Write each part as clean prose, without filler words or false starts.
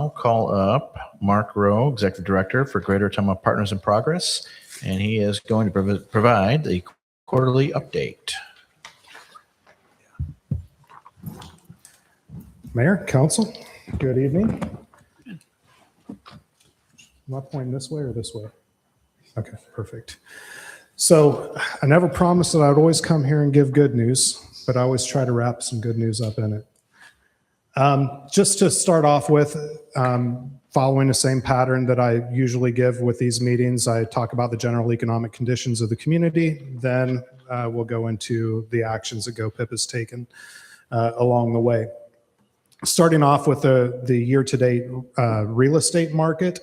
now call up Marc, Executive Director for Greater Ottumwa Partners in Progress, and he is going to provide the quarterly update. Mayor, Council, good evening. Am I pointing this way or this way? Okay, perfect. So I never promised that I'd always come here and give good news, but I always try to wrap some good news up in it. Just to start off with, following the same pattern that I usually give with these meetings, I talk about the general economic conditions of the community, then we'll go into the actions that GOPIP has taken along the way. Starting off with the year-to-date real estate market,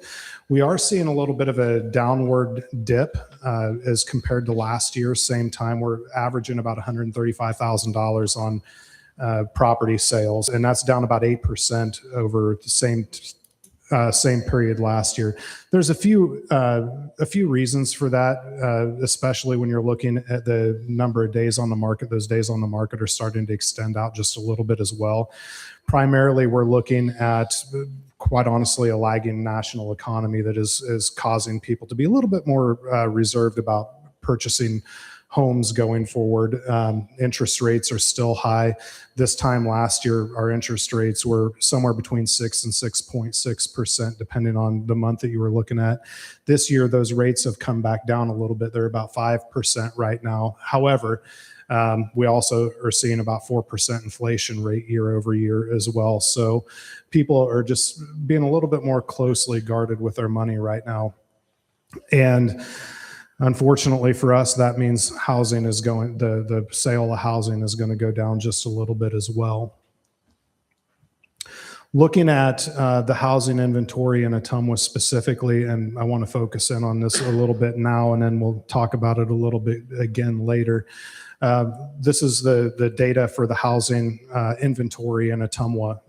we are seeing a little bit of a downward dip as compared to last year. Same time, we're averaging about $135,000 on property sales, and that's down about 8% over the same period last year. There's a few reasons for that, especially when you're looking at the number of days on the market. Those days on the market are starting to extend out just a little bit as well. Primarily, we're looking at, quite honestly, a lagging national economy that is causing people to be a little bit more reserved about purchasing homes going forward. Interest rates are still high. This time last year, our interest rates were somewhere between 6 and 6.6%, depending on the month that you were looking at. This year, those rates have come back down a little bit. They're about 5% right now. However, we also are seeing about 4% inflation rate year over year as well. So people are just being a little bit more closely guarded with their money right now. And unfortunately for us, that means housing is going, the sale of housing is going to go down just a little bit as well. Looking at the housing inventory in Ottumwa specifically, and I want to focus in on this a little bit now, and then we'll talk about it a little bit again later. This is the data for the housing inventory in Ottumwa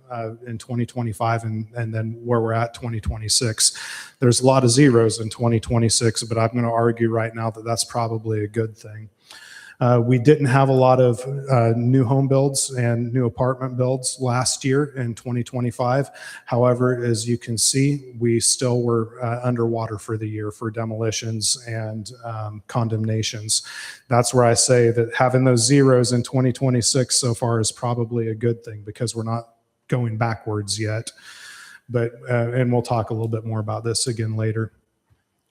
in 2025 and then where we're at 2026. There's a lot of zeros in 2026, but I'm going to argue right now that that's probably a good thing. We didn't have a lot of new home builds and new apartment builds last year in 2025. However, as you can see, we still were underwater for the year for demolitions and condemnations. That's where I say that having those zeros in 2026 so far is probably a good thing, because we're not going backwards yet. But and we'll talk a little bit more about this again later.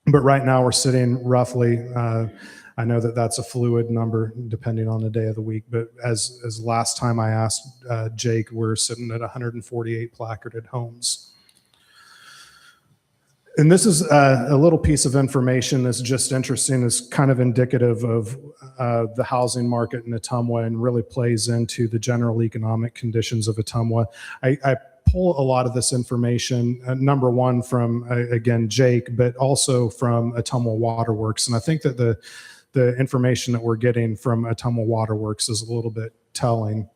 But right now we're sitting roughly, I know that that's a fluid number depending on the day of the week, but as last time I asked Jake, we're sitting at 148 placarded homes. And this is a little piece of information that's just interesting. It's kind of indicative of the housing market in Ottumwa and really plays into the general economic conditions of Ottumwa. I pull a lot of this information, number one, from, again, Jake, but also from Ottumwa Waterworks. And I think that the information that we're getting from Ottumwa Waterworks is a little bit telling.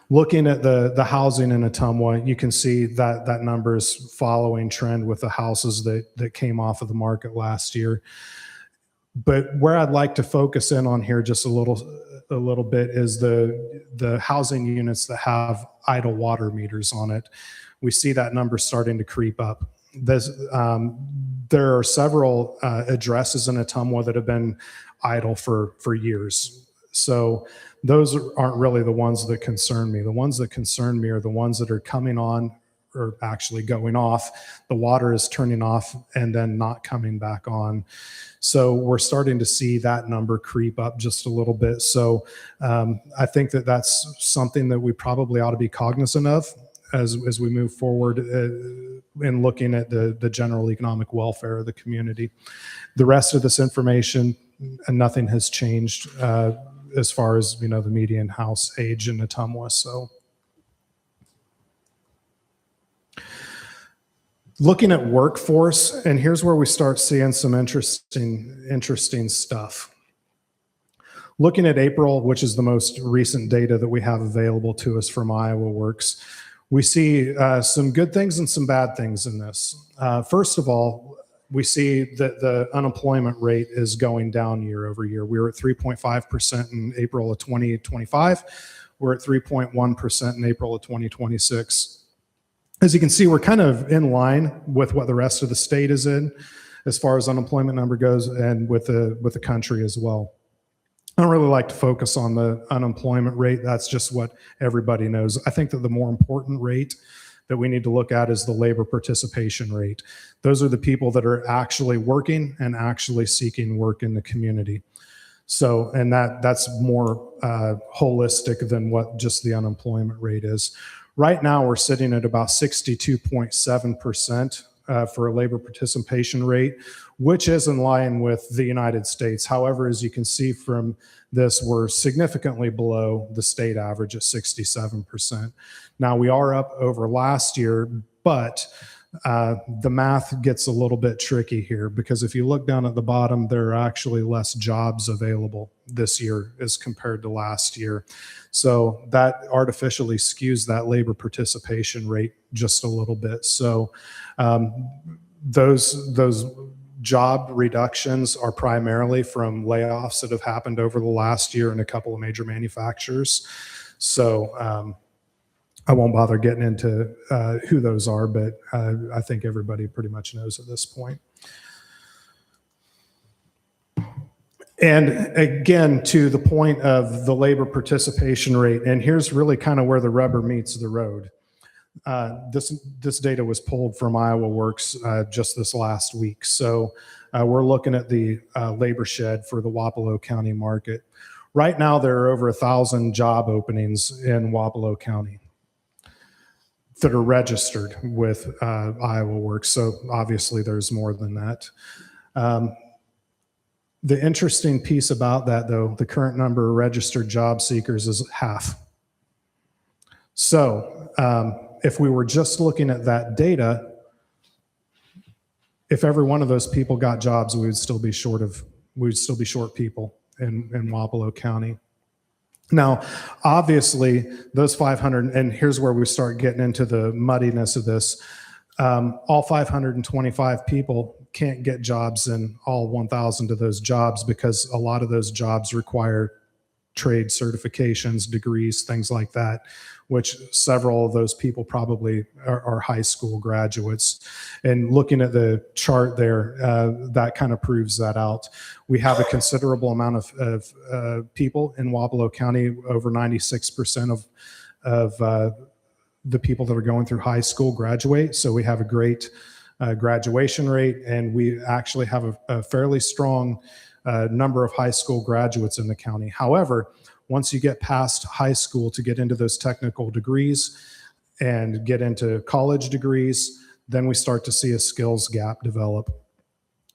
Looking at the housing in Ottumwa, you can see that that number is following trend with the houses that came off of the market last year. But where I'd like to focus in on here just a little bit is the housing units that have idle water meters on it. We see that number starting to creep up. There are several addresses in Ottumwa that have been idle for years. So those aren't really the ones that concern me. The ones that concern me are the ones that are coming on or actually going off. The water is turning off and then not coming back on. So we're starting to see that number creep up just a little bit. So I think that that's something that we probably ought to be cognizant of as we move forward in looking at the general economic welfare of the community. The rest of this information, and nothing has changed as far as, the median house age in Ottumwa. So looking at workforce, and here's where we start seeing some interesting stuff. Looking at April, which is the most recent data that we have available to us from Iowa Works, we see some good things and some bad things in this. First of all, we see that the unemployment rate is going down year over year. We were at 3.5% in April of 2025. We're at 3.1% in April of 2026. As you can see, we're kind of in line with what the rest of the state is in as far as unemployment number goes, and with the country as well. I don't really like to focus on the unemployment rate. That's just what everybody knows. I think that the more important rate that we need to look at is the labor participation rate. Those are the people that are actually working and actually seeking work in the community. So, and that's more holistic than what just the unemployment rate is. Right now, we're sitting at about 62.7% for a labor participation rate, which is in line with the United States. However, as you can see from this, we're significantly below the state average at 67%. Now, we are up over last year, but the math gets a little bit tricky here, because if you look down at the bottom, there are actually less jobs available this year as compared to last year. So that artificially skews that labor participation rate just a little bit. So those job reductions are primarily from layoffs that have happened over the last year in a couple of major manufacturers. So I won't bother getting into who those are, but I think everybody pretty much knows at this point. And again, to the point of the labor participation rate, and here's really kind of where the rubber meets the road. This data was pulled from Iowa Works just this last week. So we're looking at the labor shed for the Wapello County market. Right now, there are over 1,000 job openings in Wapello County that are registered with Iowa Works. So obviously there's more than that. The interesting piece about that, though, the current number of registered job seekers is half. So if we were just looking at that data, if every one of those people got jobs, we would still be short people in Wapello County. Now, obviously, those 500, and here's where we start getting into the muddiness of this. All 525 people can't get jobs in all 1,000 of those jobs, because a lot of those jobs require trade certifications, degrees, things like that, which several of those people probably are high school graduates. And looking at the chart there, that kind of proves that out. We have a considerable amount of people in Wapello County. Over 96% of the people that are going through high school graduate. So we have a great graduation rate, and we actually have a fairly strong number of high school graduates in the county. However, once you get past high school to get into those technical degrees and get into college degrees, then we start to see a skills gap develop.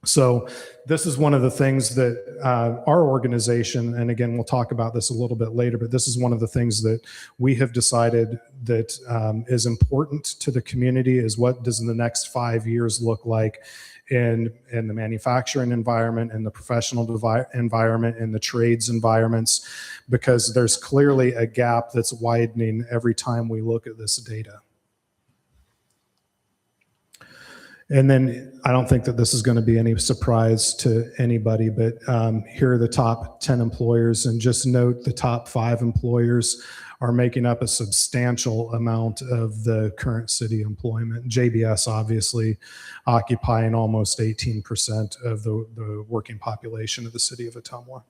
So this is one of the things that our organization, and again, we'll talk about this a little bit later, but this is one of the things that we have decided that is important to the community, is what does the next 5 years look like in the manufacturing environment, in the professional environment, in the trades environments, because there's clearly a gap that's widening every time we look at this data. And then I don't think that this is going to be any surprise to anybody, but here are the top 10 employers, and just note the top 5 employers are making up a substantial amount of the current city employment. JBS obviously occupying almost 18% of the working population of the city of Ottumwa.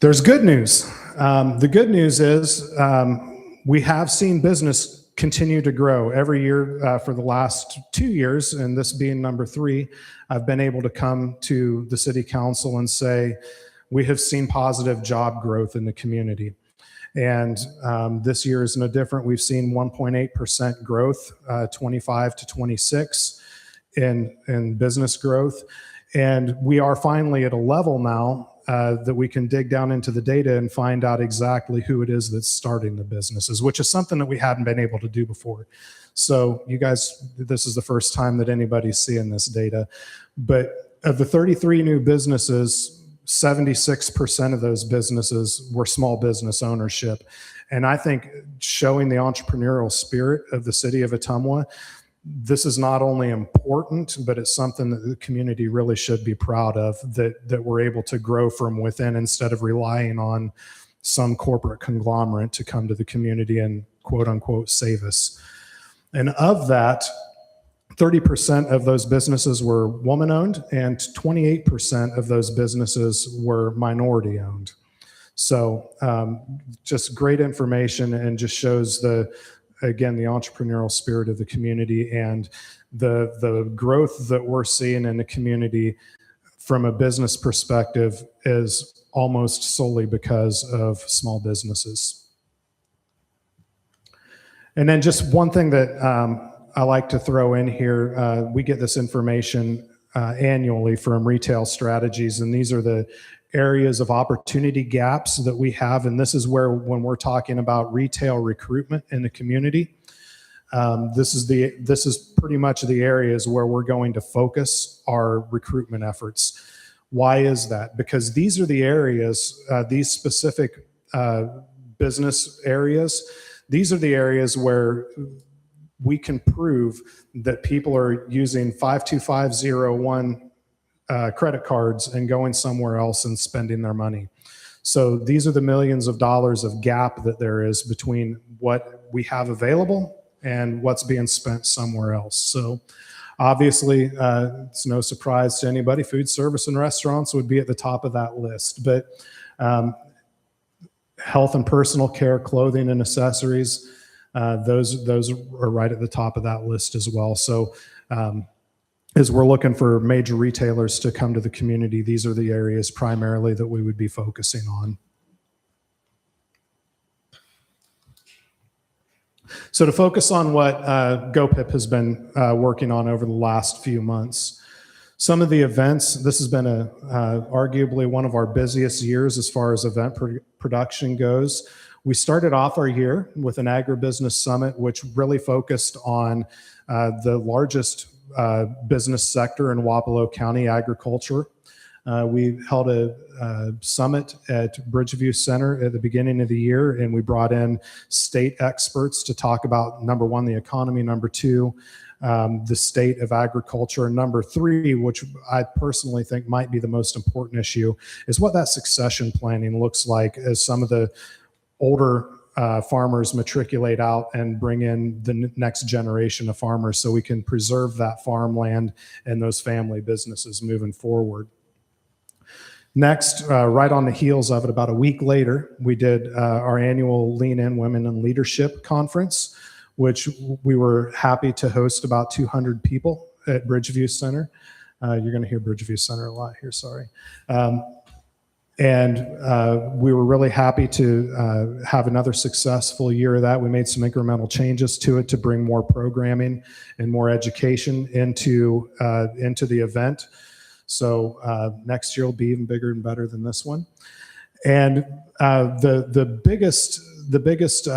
There's good news. The good news is we have seen business continue to grow every year for the last 2 years, and this being number 3. I've been able to come to the city council and say, we have seen positive job growth in the community. And this year is no different. We've seen 1.8% growth, 25 to 26 in business growth. And we are finally at a level now that we can dig down into the data and find out exactly who it is that's starting the businesses, which is something that we hadn't been able to do before. So you guys, this is the first time that anybody's seeing this data. But of the 33 new businesses, 76% of those businesses were small business ownership. And I think showing the entrepreneurial spirit of the city of Ottumwa, this is not only important, but it's something that the community really should be proud of, that we're able to grow from within instead of relying on some corporate conglomerate to come to the community and quote unquote save us. And of that, 30% of those businesses were woman owned and 28% of those businesses were minority owned. So just great information, and just shows again, the entrepreneurial spirit of the community and the growth that we're seeing in the community from a business perspective is almost solely because of small businesses. And then just one thing that I like to throw in here, we get this information annually from Retail Strategies, and these are the areas of opportunity gaps that we have. And this is where, when we're talking about retail recruitment in the community, this is pretty much the areas where we're going to focus our recruitment efforts. Why is that? Because these are the areas, these specific business areas, these are the areas where we can prove that people are using 52501 credit cards and going somewhere else and spending their money. So these are the millions of dollars of gap that there is between what we have available and what's being spent somewhere else. So obviously, it's no surprise to anybody, food service and restaurants would be at the top of that list. But health and personal care, clothing and accessories, those are right at the top of that list as well. So as we're looking for major retailers to come to the community, these are the areas primarily that we would be focusing on. So to focus on what GOPIP has been working on over the last few months, some of the events, this has been arguably one of our busiest years as far as event production goes. We started off our year with an agribusiness summit, which really focused on the largest business sector in Wapello County, agriculture. We held a summit at Bridgeview Center at the beginning of the year, and we brought in state experts to talk about, number one, the economy, number two, the state of agriculture, and number three, which I personally think might be the most important issue, is what that succession planning looks like as some of the older farmers matriculate out and bring in the next generation of farmers, so we can preserve that farmland and those family businesses moving forward. Next, right on the heels of it, about a week later, we did our annual Lean In Women in Leadership Conference, which we were happy to host about 200 people at Bridgeview Center. You're going to hear Bridgeview Center a lot here, sorry. And we were really happy to have another successful year of that. We made some incremental changes to it to bring more programming and more education into the event. So next year will be even bigger and better than this one. And the biggest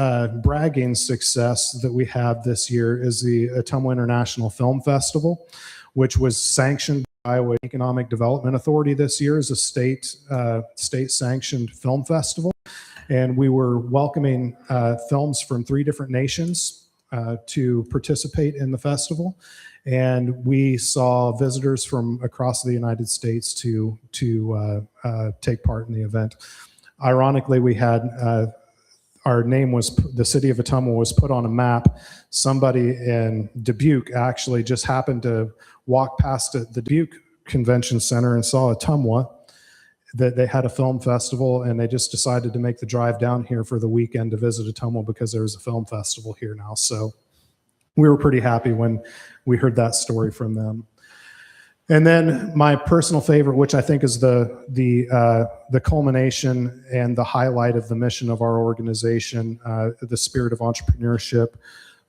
bragging success that we have this year is the Ottumwa International Film Festival, which was sanctioned by Iowa Economic Development Authority this year as a state-sanctioned film festival. And we were welcoming films from 3 different nations to participate in the festival. And we saw visitors from across the United States to take part in the event. Ironically, we had our name was, the city of Ottumwa was put on a map. Somebody in Dubuque actually just happened to walk past the Dubuque Convention Center and saw Ottumwa, that they had a film festival, and they just decided to make the drive down here for the weekend to visit Ottumwa because there was a film festival here now. So we were pretty happy when we heard that story from them. And then my personal favorite, which I think is the culmination and the highlight of the mission of our organization, the spirit of entrepreneurship,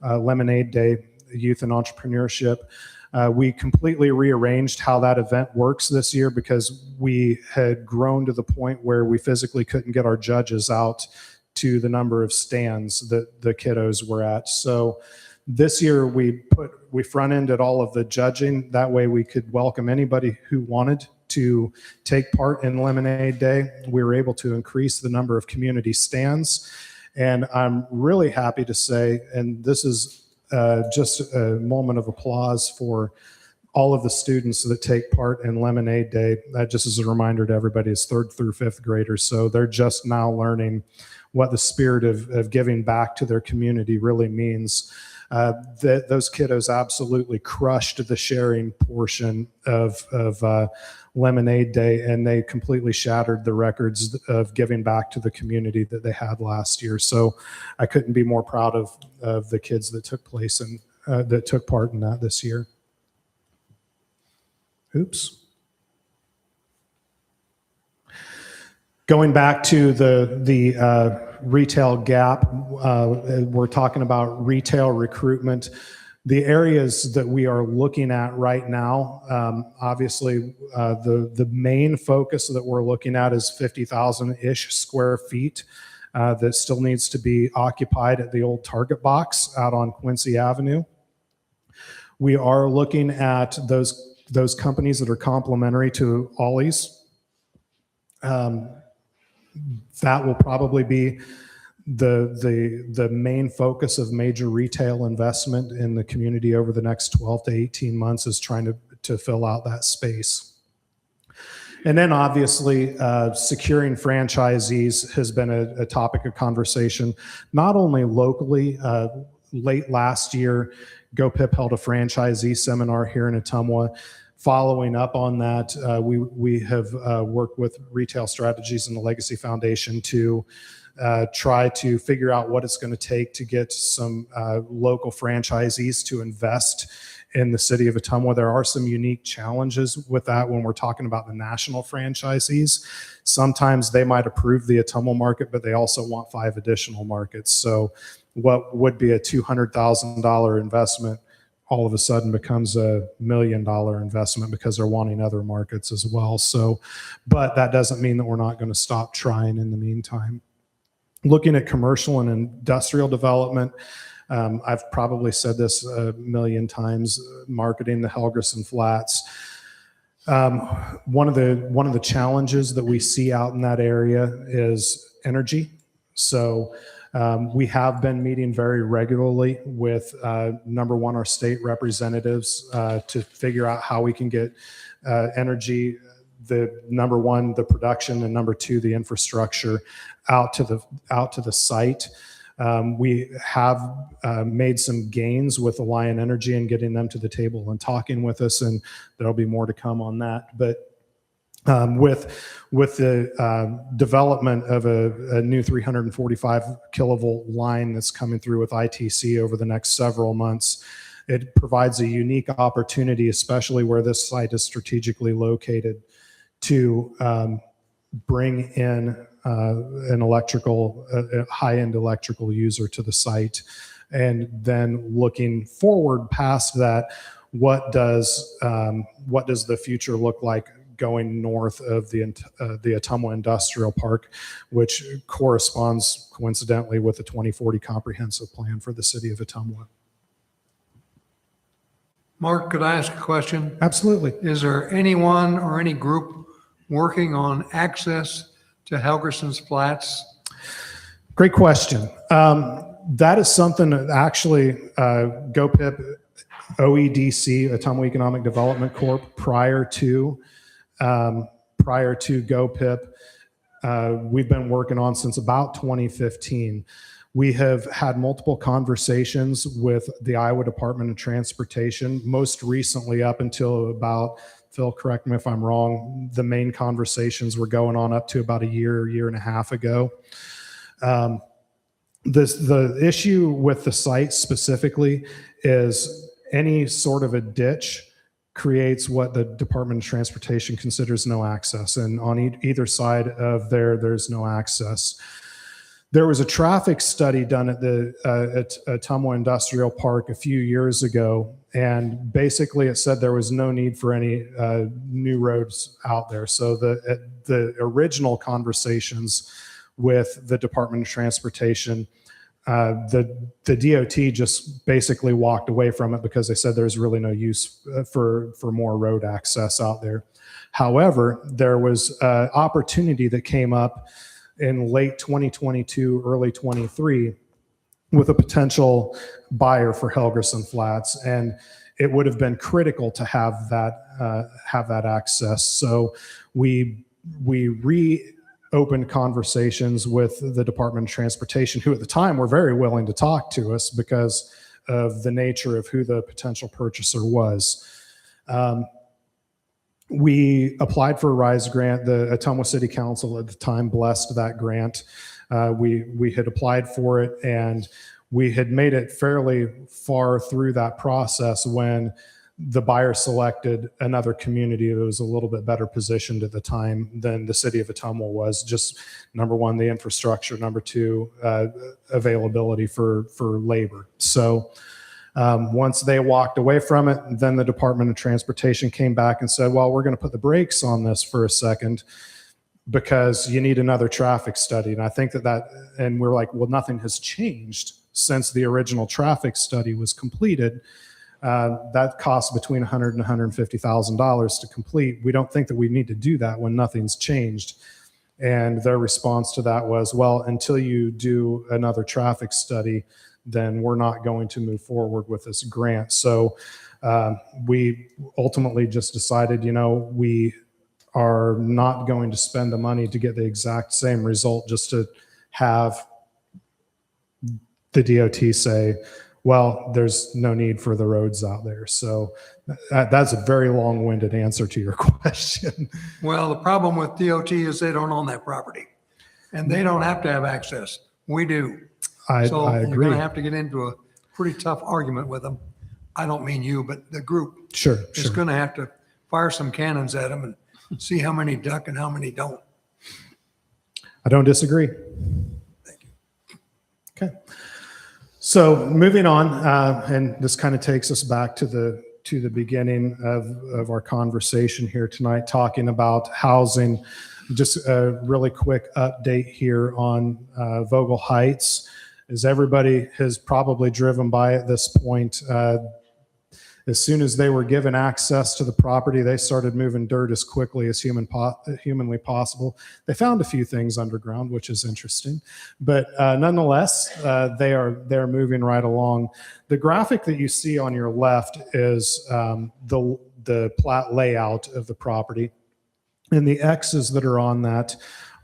Lemonade Day, Youth and Entrepreneurship. We completely rearranged how that event works this year because we had grown to the point where we physically couldn't get our judges out to the number of stands that the kiddos were at. So this year we front-ended all of the judging. That way we could welcome anybody who wanted to take part in Lemonade Day. We were able to increase the number of community stands. And I'm really happy to say, and this is just a moment of applause for all of the students that take part in Lemonade Day, that just as a reminder to everybody, is 3rd through 5th graders. So they're just now learning what the spirit of giving back to their community really means. Those kiddos absolutely crushed the sharing portion of Lemonade Day, and they completely shattered the records of giving back to the community that they had last year. So I couldn't be more proud of the kids that took part in that this year. Oops. Going back to the retail gap, we're talking about retail recruitment. The areas that we are looking at right now, obviously, the main focus that we're looking at is 50,000-ish square feet that still needs to be occupied at the old Target box out on Quincy Avenue. We are looking at those companies that are complementary to Ollie's. That will probably be the main focus of major retail investment in the community over the next 12 to 18 months, is trying to fill out that space. And then obviously securing franchisees has been a topic of conversation, not only locally. Late last year, GOPIP held a franchisee seminar here in Ottumwa. Following up on that, we have worked with Retail Strategies and the Legacy Foundation to try to figure out what it's going to take to get some local franchisees to invest in the city of Ottumwa. There are some unique challenges with that when we're talking about the national franchisees. Sometimes they might approve the Ottumwa market, but they also want 5 additional markets. So what would be a $200,000 investment all of a sudden becomes a $1 million investment because they're wanting other markets as well. So, but that doesn't mean that we're not going to stop trying in the meantime. Looking at commercial and industrial development, I've probably said this a million times, marketing the Helgerson Flats. One of the challenges that we see out in that area is energy. So we have been meeting very regularly with, number one, our state representatives to figure out how we can get energy, number one, the production, and number two, the infrastructure out to the site. We have made some gains with Alliant Energy and getting them to the table and talking with us, and there'll be more to come on that. But with the development of a new 345 kilovolt line that's coming through with ITC over the next several months, it provides a unique opportunity, especially where this site is strategically located, to bring in an electrical, high-end electrical user to the site. And then looking forward past that, what does the future look like going north of the Ottumwa Industrial Park, which corresponds coincidentally with the 2040 comprehensive plan for the city of Ottumwa. Mark, could I ask a question? Absolutely. Is there anyone or any group working on access to Helgerson's Flats? Great question. That is something that actually GOPIP, OEDC, Ottumwa Economic Development Corp, prior to GOPIP, we've been working on since about 2015. We have had multiple conversations with the Iowa Department of Transportation, most recently up until about, Phil, correct me if I'm wrong, the main conversations were going on up to about a year and a half ago. The issue with the site specifically is any sort of a ditch creates what the Department of Transportation considers no access. And on either side of there's no access. There was a traffic study done at the Ottumwa Industrial Park a few years ago, and basically it said there was no need for any new roads out there. So the original conversations with the Department of Transportation, the DOT just basically walked away from it because they said there's really no use for more road access out there. However, there was an opportunity that came up in late 2022, early 23, with a potential buyer for Helgerson Flats. And it would have been critical to have that access. So we reopened conversations with the Department of Transportation, who at the time were very willing to talk to us because of the nature of who the potential purchaser was. We applied for a RISE grant. The Ottumwa City Council at the time blessed that grant. We had applied for it, and we had made it fairly far through that process when the buyer selected another community that was a little bit better positioned at the time than the city of Ottumwa was. Just number one, the infrastructure. Number two, availability for labor. So once they walked away from it, then the Department of Transportation came back and said, well, we're going to put the brakes on this for a second because you need another traffic study. And I think and we're like, well, nothing has changed since the original traffic study was completed. That costs between $100,000 and $150,000 to complete. We don't think that we need to do that when nothing's changed. And their response to that was, well, until you do another traffic study, then we're not going to move forward with this grant. So we ultimately just decided, we are not going to spend the money to get the exact same result just to have the DOT say, well, there's no need for the roads out there. So that's a very long-winded answer to your question. Well, the problem with DOT is they don't own that property, and they don't have to have access. We do. I So agree. you're going to have to get into a pretty tough argument with them. I don't mean you, but the group Sure. is going to have to fire some cannons at them and see how many duck and how many don't. I don't disagree. Thank you. Okay. So moving on, and this kind of takes us back to the beginning of our conversation here tonight, talking about housing. Just a really quick update here on Vogel Heights. As everybody has probably driven by at this point, as soon as they were given access to the property, they started moving dirt as quickly as humanly possible. They found a few things underground, which is interesting, but nonetheless, they're moving right along. The graphic that you see on your left is the plat layout of the property, and the X's that are on that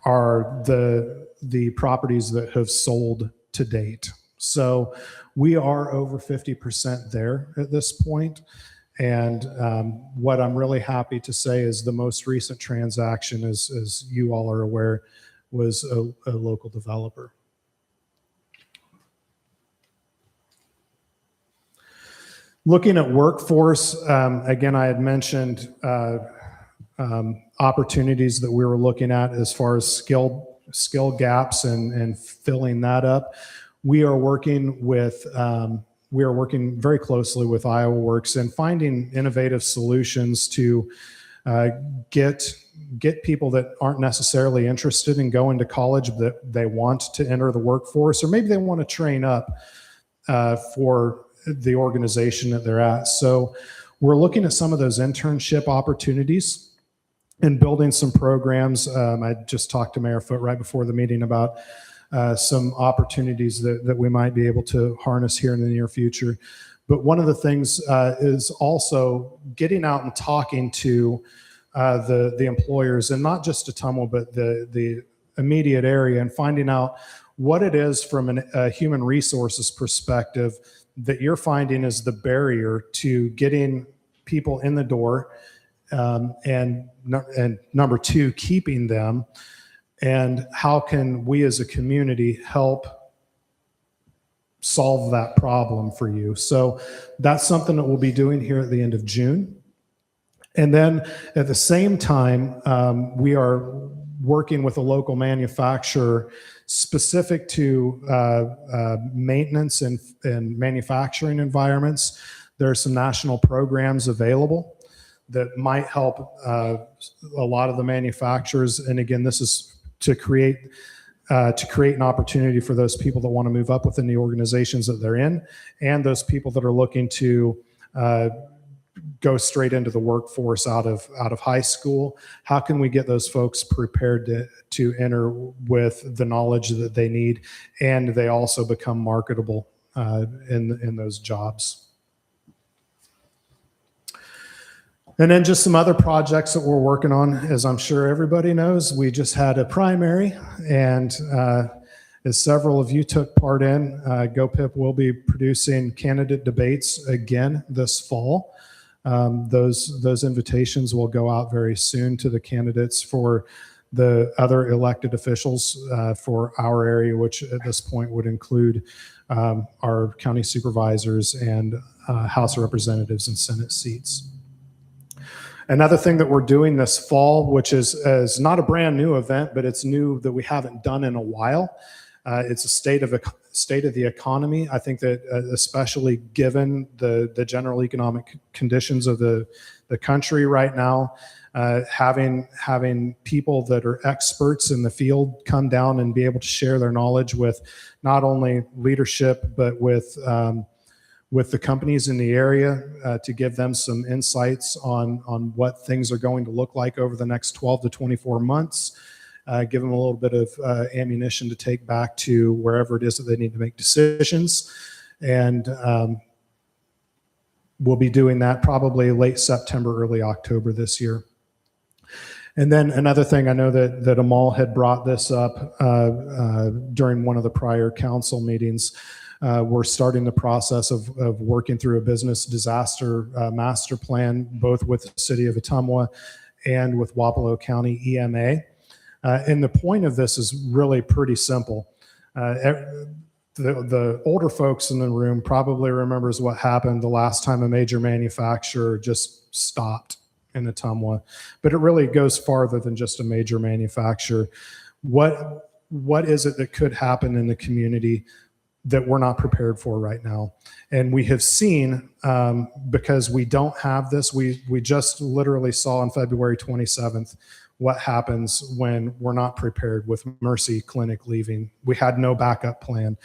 are the properties that have sold to date. So we are over 50% there at this point. And what I'm really happy to say is the most recent transaction, as you all are aware, was a local developer. Looking at workforce, again, I had mentioned opportunities that we were looking at as far as skill gaps and filling that up. We are working very closely with Iowa Works and finding innovative solutions to get people that aren't necessarily interested in going to college, that they want to enter the workforce, or maybe they want to train up for the organization that they're at. So we're looking at some of those internship opportunities and building some programs. I just talked to Mayor Foote right before the meeting about some opportunities that we might be able to harness here in the near future. But one of the things is also getting out and talking to the employers, and not just Ottumwa, but the immediate area, and finding out what it is from a human resources perspective that you're finding is the barrier to getting people in the door, and number two, keeping them, and how can we as a community help solve that problem for you. So that's something that we'll be doing here at the end of June. And then at the same time, we are working with a local manufacturer specific to maintenance and manufacturing environments. There are some national programs available that might help a lot of the manufacturers. And again, this is to create an opportunity for those people that want to move up within the organizations that they're in, and those people that are looking to go straight into the workforce out of high school. How can we get those folks prepared to enter with the knowledge that they need, and they also become marketable in those jobs? And then just some other projects that we're working on. As I'm sure everybody knows, we just had a primary, and as several of you took part in, GOPIP will be producing candidate debates again this fall. Those invitations will go out very soon to the candidates for the other elected officials for our area, which at this point would include our county supervisors and House of Representatives and Senate seats. Another thing that we're doing this fall, which is not a brand new event, but it's new that we haven't done in a while. It's a state of the economy. I think that especially given the general economic conditions of the country right now, having people that are experts in the field come down and be able to share their knowledge with not only leadership, but with the companies in the area to give them some insights on what things are going to look like over the next 12 to 24 months. Give them a little bit of ammunition to take back to wherever it is that they need to make decisions. And we'll be doing that probably late September, early October this year. And then another thing, I know that Amal had brought this up during one of the prior council meetings. We're starting the process of working through a business disaster master plan, both with the city of Ottumwa and with Wapello County EMA. And the point of this is really pretty simple. The older folks in the room probably remembers what happened the last time a major manufacturer just stopped in Ottumwa, but it really goes farther than just a major manufacturer. What is it that could happen in the community that we're not prepared for right now? And we have seen, because we don't have this, we just literally saw on February 27th what happens when we're not prepared with Mercy Clinic leaving. We had no backup plan.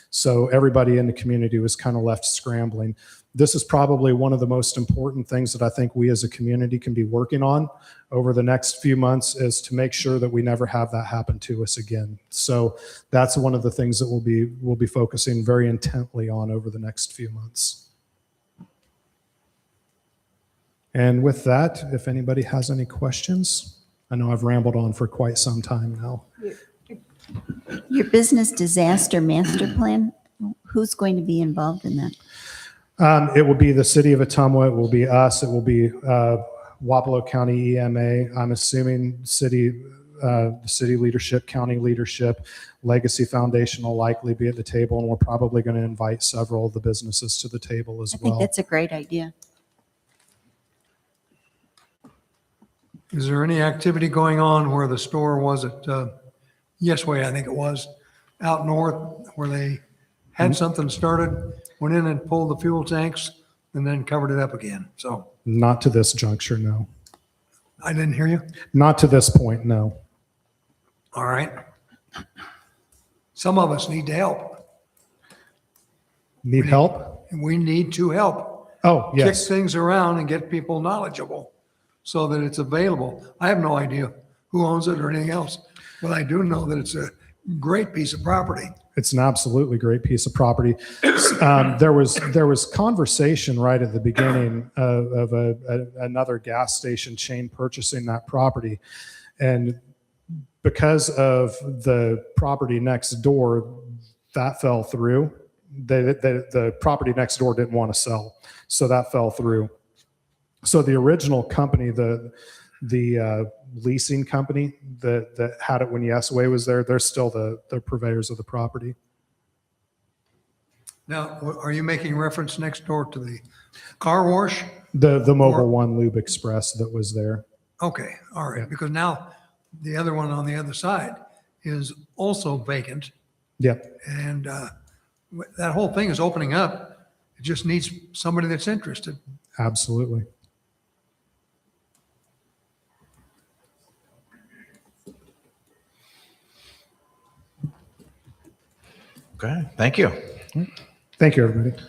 So everybody in the community was kind of left scrambling. This is probably one of the most important things that I think we as a community can be working on over the next few months, is to make sure that we never have that happen to us again. So that's one of the things that we'll be focusing very intently on over the next few months. And with that, if anybody has any questions, I know I've rambled on for quite some time now. Your business disaster master plan, who's going to be involved in that? It will be the city of Ottumwa. It will be us. It will be Wapello County EMA. I'm assuming city leadership, county leadership, Legacy Foundation will likely be at the table, and we're probably going to invite several of the businesses to the table as well. I think that's a great idea. Is there any activity going on where the store was at Yesway, I think it was, out north, where they had something started, went in and pulled the fuel tanks, and then covered it up again? So Not to this juncture, no. I didn't hear you. Not to this point, no. All right. Some of us need to help. Need help? And we need to help. Oh, Kick yes. things around and get people knowledgeable so that it's available. I have no idea who owns it or anything else, but I do know that it's a great piece of property. It's an absolutely great piece of property. There was conversation right at the beginning of another gas station chain purchasing that property, and because of the property next door, that fell through. The property next door didn't want to sell, so that fell through. So the original company, the leasing company that had it when Yesway was there, they're still the purveyors of the property. Now, are you making reference next door to the car wash? The Mobile One Lube Express that was there. Okay, all right, Yeah. because now the other one on the other side is also vacant, Yep. and that whole thing is opening up. It just needs somebody that's interested. Absolutely. Okay, thank you. Thank you, everybody.